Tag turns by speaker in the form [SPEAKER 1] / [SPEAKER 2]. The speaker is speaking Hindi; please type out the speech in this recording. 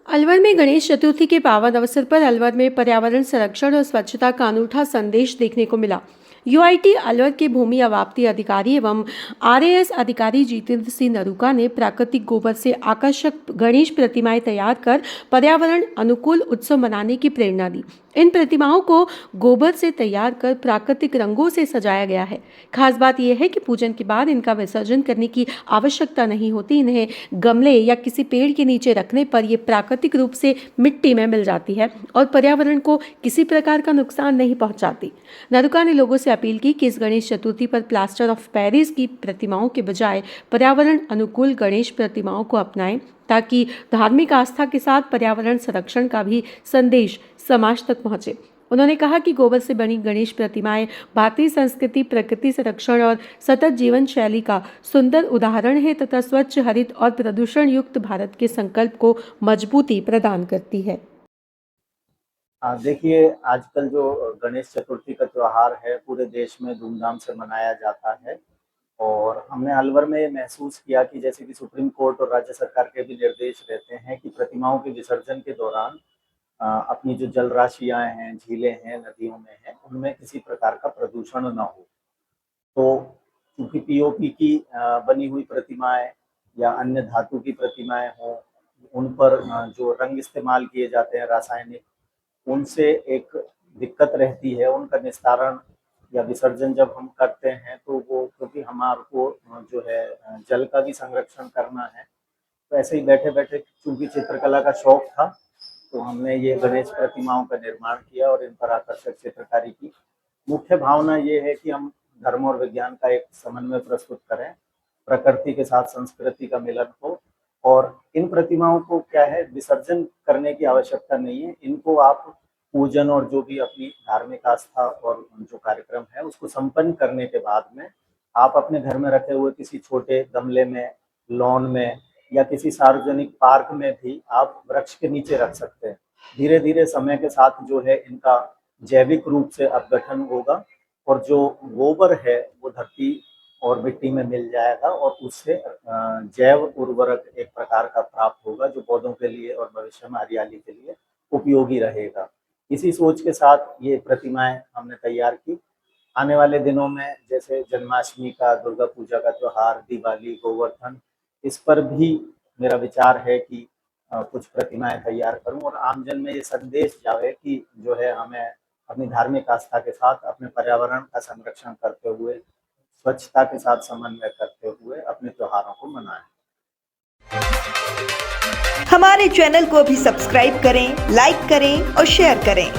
[SPEAKER 1] अलवर में गणेश चतुर्थी के पावन अवसर पर अलवर में पर्यावरण संरक्षण और स्वच्छता का अनूठा संदेश देखने को मिला। यूआईटी अलवर के भूमि अवाप्ति अधिकारी एवं आरएएस अधिकारी जितेंद्र सिंह नरूका ने प्राकृतिक गोबर से आकर्षक गणेश प्रतिमाएं तैयार कर पर्यावरण अनुकूल उत्सव मनाने की प्रेरणा दी। इन प्रतिमाओं को गोबर से तैयार कर प्राकृतिक रंगों से सजाया गया है। खास बात यह है कि पूजन के बाद इनका विसर्जन करने की आवश्यकता नहीं होती। इन्हें गमले या किसी पेड़ के नीचे रखने पर ये प्राकृतिक रूप से मिट्टी में मिल जाती है और पर्यावरण को किसी प्रकार का नुकसान नहीं पहुंचाती। नरुका ने लोगों से अपील की कि इस गणेश चतुर्थी पर प्लास्टर ऑफ पेरिस की प्रतिमाओं के बजाय पर्यावरण अनुकूल गणेश प्रतिमाओं को अपनाएं, ताकि धार्मिक आस्था के साथ पर्यावरण संरक्षण का भी संदेश समाज तक पहुंचे। उन्होंने कहा कि गोबर से बनी गणेश प्रतिमाएं भारतीय संस्कृति, प्रकृति संरक्षण और सतत जीवन शैली का सुंदर उदाहरण है तथा स्वच्छ, हरित और प्रदूषण युक्त भारत के संकल्प को मजबूती प्रदान करती है।
[SPEAKER 2] देखिए, आजकल जो गणेश चतुर्थी का त्योहार है पूरे देश में धूमधाम से मनाया जाता है और हमने अलवर में महसूस किया कि जैसे कि सुप्रीम कोर्ट और राज्य सरकार के भी निर्देश रहते हैं कि प्रतिमाओं के विसर्जन के दौरान अपनी जो जल राशियाँ हैं, झीलें हैं, नदियों में हैं, उनमें किसी प्रकार का प्रदूषण ना हो। तो क्योंकि पीओपी की बनी हुई प्रतिमाएँ या अन्य धातु की प्रतिमाएँ हों, उन पर जो रंग इस्तेमाल किए जाते हैं रासायनिक, उनसे एक दिक्कत रहती है। उनका निस्तारण या विसर्जन जब हम करते हैं तो वो, क्योंकि हमारे को जो है जल का भी संरक्षण करना है, तो ऐसे ही बैठे-बैठे चूँकि चित्रकला का शौक था, तो हमने ये गणेश प्रतिमाओं का निर्माण किया और इन पर आकर्षक चित्रकारी की। मुख्य भावना ये है कि हम धर्म और विज्ञान का एक समन्वय प्रस्तुत करें, प्रकृति के साथ संस्कृति का मिलन हो और इन प्रतिमाओं को क्या है, विसर्जन करने की आवश्यकता नहीं है। इनको आप पूजन और जो भी अपनी धार्मिक आस्था और जो कार्यक्रम है उसको संपन्न करने के बाद में आप अपने घर में रखे हुए किसी छोटे गमले में, लॉन में या किसी सार्वजनिक पार्क में भी आप वृक्ष के नीचे रख सकते हैं। धीरे-धीरे समय के साथ जो है इनका जैविक रूप से अपघटन होगा और जो गोबर है वो धरती और मिट्टी में मिल जाएगा और उससे जैव उर्वरक एक प्रकार का प्राप्त होगा जो पौधों के लिए और भविष्य में हरियाली के लिए उपयोगी रहेगा। इसी सोच के साथ ये प्रतिमाएं हमने तैयार की। आने वाले दिनों में जैसे जन्माष्टमी का, दुर्गा पूजा का त्योहार, दिवाली, गोवर्धन, इस पर भी मेरा विचार है कि कुछ प्रतिमाएं तैयार करूं और आमजन में ये संदेश जाए कि जो है हमें अपनी धार्मिक आस्था के साथ अपने पर्यावरण का संरक्षण करते हुए, स्वच्छता के साथ समन्वय करते हुए अपने त्योहारों को मनाएं।
[SPEAKER 3] हमारे चैनल को भी सब्सक्राइब करें, लाइक करें और शेयर करें।